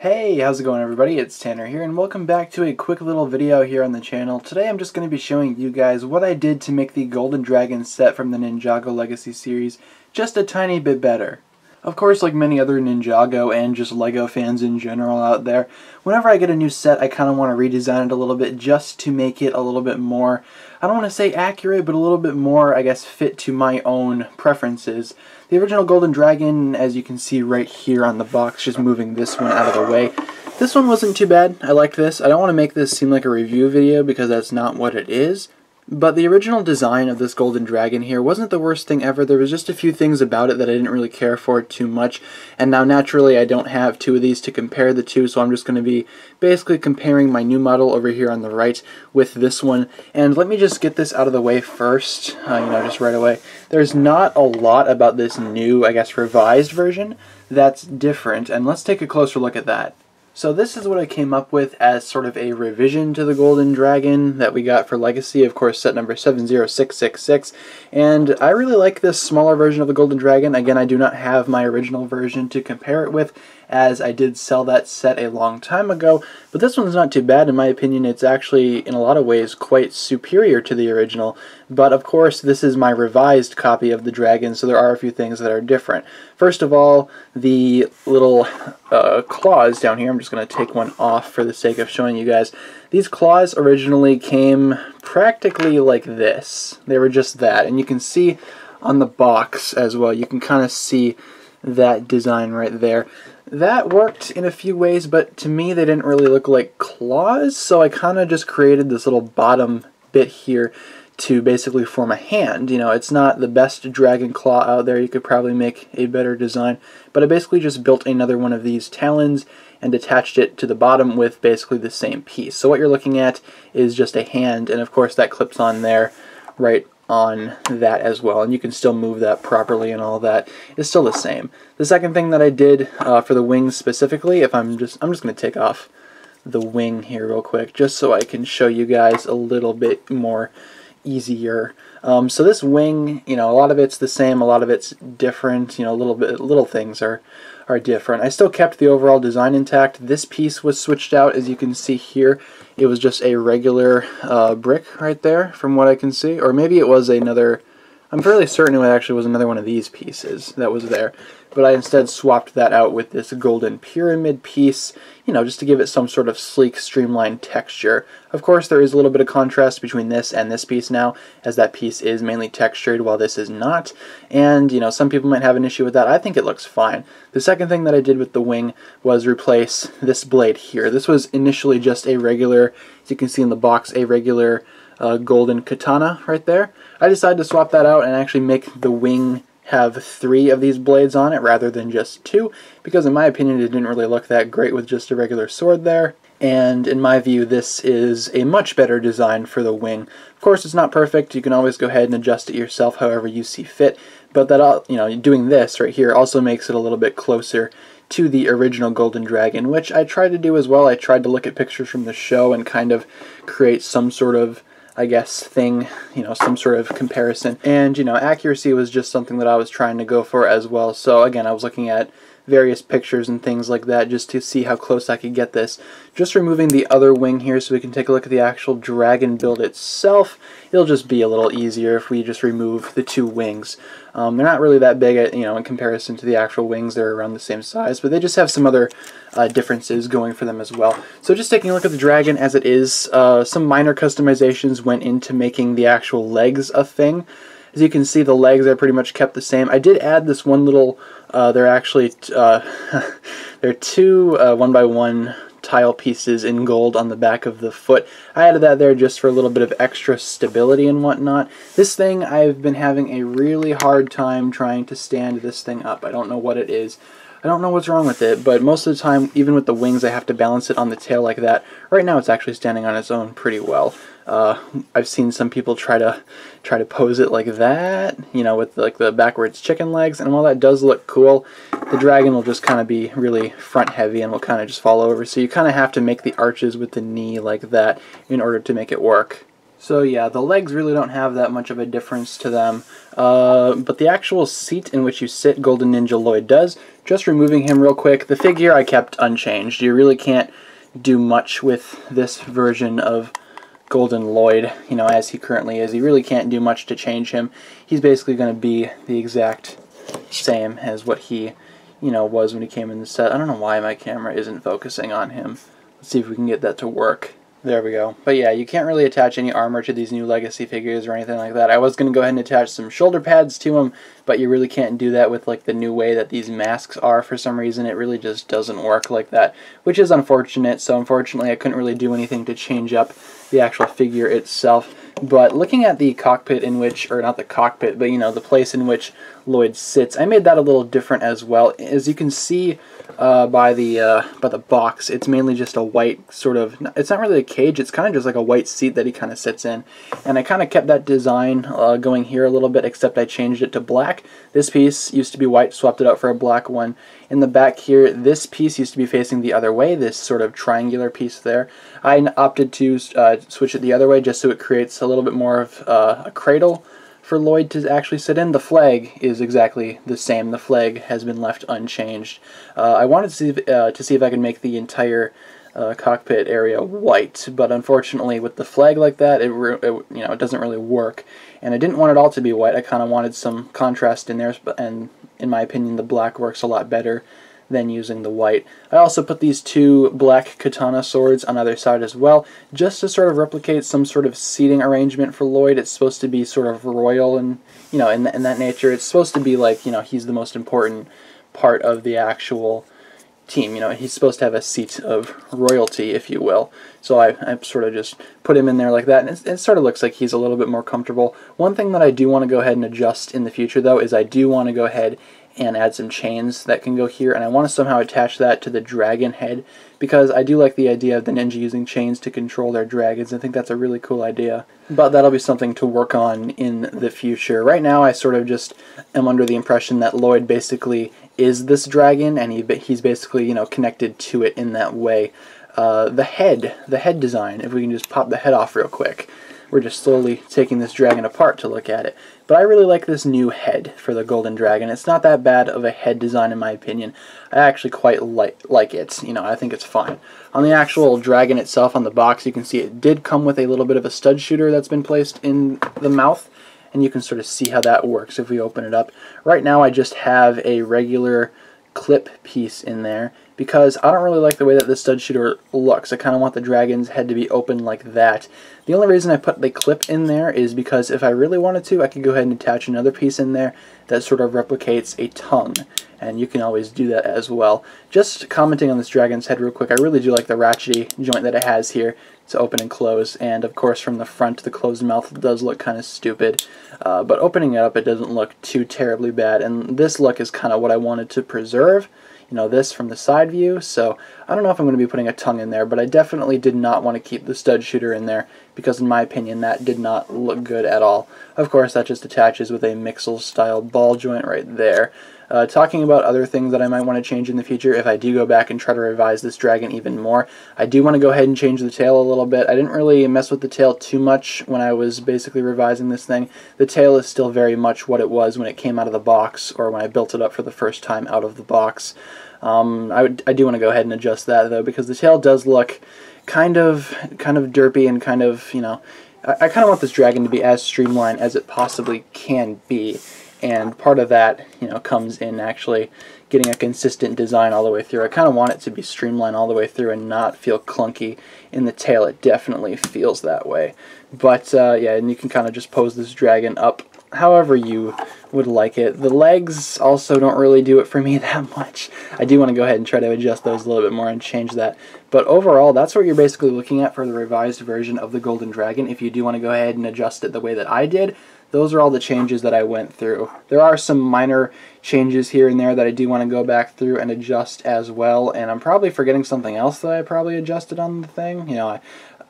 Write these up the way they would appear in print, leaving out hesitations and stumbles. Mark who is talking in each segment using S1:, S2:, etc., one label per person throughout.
S1: Hey, how's it going everybody? It's Tanner here and welcome back to a quick little video here on the channel. Today I'm just going to be showing you guys what I did to make the Golden Dragon set from the Ninjago Legacy series just a tiny bit better. Of course, like many other Ninjago and just LEGO fans in general out there, whenever I get a new set I kind of want to redesign it a little bit just to make it a little bit more, I don't want to say accurate, but a little bit more, I guess, fit to my own preferences. The original Golden Dragon, as you can see right here on the box, just moving this one out of the way. This one wasn't too bad. I liked this. I don't want to make this seem like a review video because that's not what it is. But the original design of this Golden Dragon here wasn't the worst thing ever. There was just a few things about it that I didn't really care for too much. And now naturally I don't have two of these to compare the two, so I'm just going to be basically comparing my new model over here on the right with this one. And let me just get this out of the way first, just right away. There's not a lot about this new, I guess, revised version that's different. And let's take a closer look at that. So this is what I came up with as sort of a revision to the Golden Dragon that we got for Legacy, of course set number 70666, and I really like this smaller version of the Golden Dragon. Again, I do not have my original version to compare it with, as I did sell that set a long time ago, but this one's not too bad in my opinion. It's actually in a lot of ways quite superior to the original, but of course this is my revised copy of the Dragon, so there are a few things that are different. First of all, the little claws down here, I'm just going to take one off for the sake of showing you guys. These claws originally came practically like this. They were just that, and you can see on the box as well, you can kind of see that design right there. That worked in a few ways, but to me they didn't really look like claws, so I kind of just created this little bottom bit here to basically form a hand. You know, it's not the best dragon claw out there. You could probably make a better design, but I basically just built another one of these talons and attached it to the bottom with basically the same piece. So what you're looking at is just a hand, and of course that clips on there right on that as well, and you can still move that properly, and all that is still the same. The second thing that I did for the wings specifically, I'm just going to take off the wing here real quick just so I can show you guys a little bit more easier. So this wing, a lot of it's the same, a lot of it's different, little things are different. I still kept the overall design intact. This piece was switched out, as you can see here. It was just a regular brick right there from what I can see, or maybe it was another, I'm fairly certain it actually was another one of these pieces that was there, but I instead swapped that out with this golden pyramid piece, just to give it some sort of sleek, streamlined texture. Of course, there is a little bit of contrast between this and this piece now, as that piece is mainly textured while this is not, and some people might have an issue with that. I think it looks fine. The second thing that I did with the wing was replace this blade here. This was initially just a regular, as you can see in the box, a regular golden katana right there. I decided to swap that out and actually make the wing have 3 of these blades on it rather than just 2, because in my opinion it didn't really look that great with just a regular sword there. And in my view, this is a much better design for the wing. Of course, it's not perfect. You can always go ahead and adjust it yourself however you see fit, but that, doing this right here also makes it a little bit closer to the original Golden Dragon, which I tried to do as well. I tried to look at pictures from the show and kind of create some sort of, I guess, thing, some sort of comparison. And, accuracy was just something that I was trying to go for as well. So again, I was looking at various pictures and things like that just to see how close I could get this. Just removing the other wing here so we can take a look at the actual dragon build itself. It'll just be a little easier if we just remove the 2 wings. They're not really that big, in comparison to the actual wings. They're around the same size, but they just have some other differences going for them as well. So just taking a look at the dragon as it is, some minor customizations went into making the actual legs a thing. As you can see, the legs are pretty much kept the same. I did add this one little, they're actually, they're 2 1x1 tile pieces in gold on the back of the foot. I added that there just for a little bit of extra stability and whatnot. This thing, I've been having a really hard time trying to stand this thing up. I don't know what it is. I don't know what's wrong with it, but most of the time, even with the wings, I have to balance it on the tail like that. Right now, it's actually standing on its own pretty well. I've seen some people try to pose it like that, with like the backwards chicken legs, and while that does look cool, the dragon will just kind of be really front heavy and will kind of just fall over. So you kind of have to make the arches with the knee like that in order to make it work. So yeah, the legs really don't have that much of a difference to them, but the actual seat in which you sit, Golden Ninja Lloyd does. Just removing him real quick, the figure I kept unchanged. You really can't do much with this version of Golden Lloyd, you know, as he currently is. You really can't do much to change him. He's basically going to be the exact same as what he, you know, was when he came in the set. I don't know why my camera isn't focusing on him. Let's see if we can get that to work. There we go. But yeah, you can't really attach any armor to these new Legacy figures or anything like that. I was going to go ahead and attach some shoulder pads to them, but you really can't do that with like the new way that these masks are for some reason. It really just doesn't work like that, which is unfortunate. So unfortunately, I couldn't really do anything to change up the actual figure itself. But looking at the cockpit in which, or not the cockpit, but you know, the place in which Lloyd sits, I made that a little different as well. As you can see by the box, it's mainly just a white sort of, it's not really a cage, it's kind of just like a white seat that he kind of sits in. And I kind of kept that design going here a little bit, except I changed it to black. This piece used to be white, swapped it out for a black one. In the back here, this piece used to be facing the other way, this sort of triangular piece there. I opted to switch it the other way just so it creates a little bit more of a cradle for Lloyd to actually sit in. The flag is exactly the same. The flag has been left unchanged. I wanted to see if I could make the entire cockpit area white, but unfortunately with the flag like that, it doesn't really work. And I didn't want it all to be white. I kind of wanted some contrast in there, and in my opinion, the black works a lot better than using the white. I also put these two black katana swords on either side as well, just to sort of replicate some sort of seating arrangement for Lloyd. It's supposed to be sort of royal and, you know, in that nature. It's supposed to be like, you know, he's the most important part of the actual team. You know, he's supposed to have a seat of royalty, if you will. So I sort of just put him in there like that, and it sort of looks like he's a little bit more comfortable. One thing that I do want to go ahead and adjust in the future, though, is I do want to go ahead and add some chains that can go here, and I want to somehow attach that to the dragon head, because I do like the idea of the ninja using chains to control their dragons. I think that's a really cool idea, but that'll be something to work on in the future. Right now I sort of just am under the impression that Lloyd basically is this dragon, and he's basically, you know, connected to it in that way. The head design, if we can just pop the head off real quick. We're just slowly taking this dragon apart to look at it. But I really like this new head for the Golden Dragon. It's not that bad of a head design in my opinion. I actually quite like it. You know, I think it's fine. On the actual dragon itself, on the box, you can see it did come with a little bit of a stud shooter that's been placed in the mouth. And you can sort of see how that works if we open it up. Right now I just have a regular clip piece in there, because I don't really like the way that this stud shooter looks. I kind of want the dragon's head to be open like that. The only reason I put the clip in there is because if I really wanted to, I could go ahead and attach another piece in there that sort of replicates a tongue, and you can always do that as well. Just commenting on this dragon's head real quick, I really do like the ratchety joint that it has here to open and close, and of course from the front the closed mouth does look kind of stupid, but opening it up it doesn't look too terribly bad, and this look is kind of what I wanted to preserve. You know, this from the side view, so I don't know if I'm going to be putting a tongue in there, but I definitely did not want to keep the stud shooter in there, because in my opinion that did not look good at all. Of course that just attaches with a Mixel style ball joint right there. Talking about other things that I might want to change in the future, if I do go back and try to revise this dragon even more, I do want to go ahead and change the tail a little bit. I didn't really mess with the tail too much when I was basically revising this thing. The tail is still very much what it was when it came out of the box, or when I built it up for the first time out of the box. I do want to go ahead and adjust that though, because the tail does look kind of derpy and kind of, you know, I kind of want this dragon to be as streamlined as it possibly can be. And part of that, you know, comes in actually getting a consistent design all the way through. I kind of want it to be streamlined all the way through and not feel clunky in the tail. It definitely feels that way. But yeah, and you can kind of just pose this dragon up however you would like it. The legs also don't really do it for me that much. I do want to go ahead and try to adjust those a little bit more and change that. But overall, that's what you're basically looking at for the revised version of the Golden Dragon. If you do want to go ahead and adjust it the way that I did, those are all the changes that I went through. There are some minor changes here and there that I do want to go back through and adjust as well, and I'm probably forgetting something else that I probably adjusted on the thing. You know,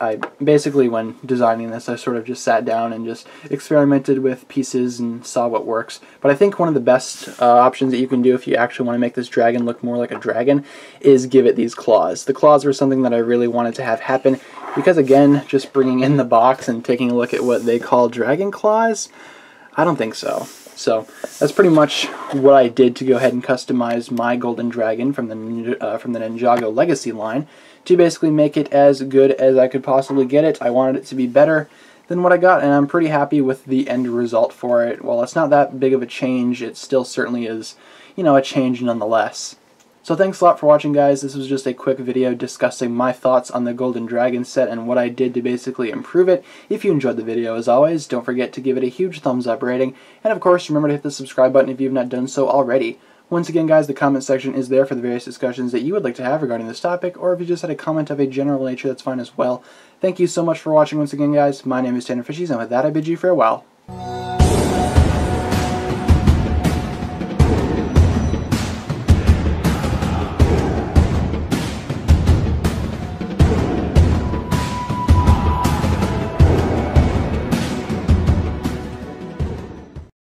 S1: I basically, when designing this, I sort of just sat down and just experimented with pieces and saw what works. But I think one of the best options that you can do if you actually want to make this dragon look more like a dragon is give it these claws. The claws were something that I really wanted to have happen because, again, just bringing in the box and taking a look at what they call dragon claws, I don't think so. So that's pretty much what I did to go ahead and customize my golden dragon from the Ninjago Legacy line to basically make it as good as I could possibly get it. I wanted it to be better than what I got, and I'm pretty happy with the end result for it. While it's not that big of a change, it still certainly is, you know, a change nonetheless. So thanks a lot for watching, guys. This was just a quick video discussing my thoughts on the Golden Dragon set and what I did to basically improve it. If you enjoyed the video, as always, don't forget to give it a huge thumbs up rating. And of course, remember to hit the subscribe button if you've not done so already. Once again, guys, the comment section is there for the various discussions that you would like to have regarding this topic, or if you just had a comment of a general nature, that's fine as well. Thank you so much for watching once again, guys. My name is TannerFishies, and with that, I bid you farewell.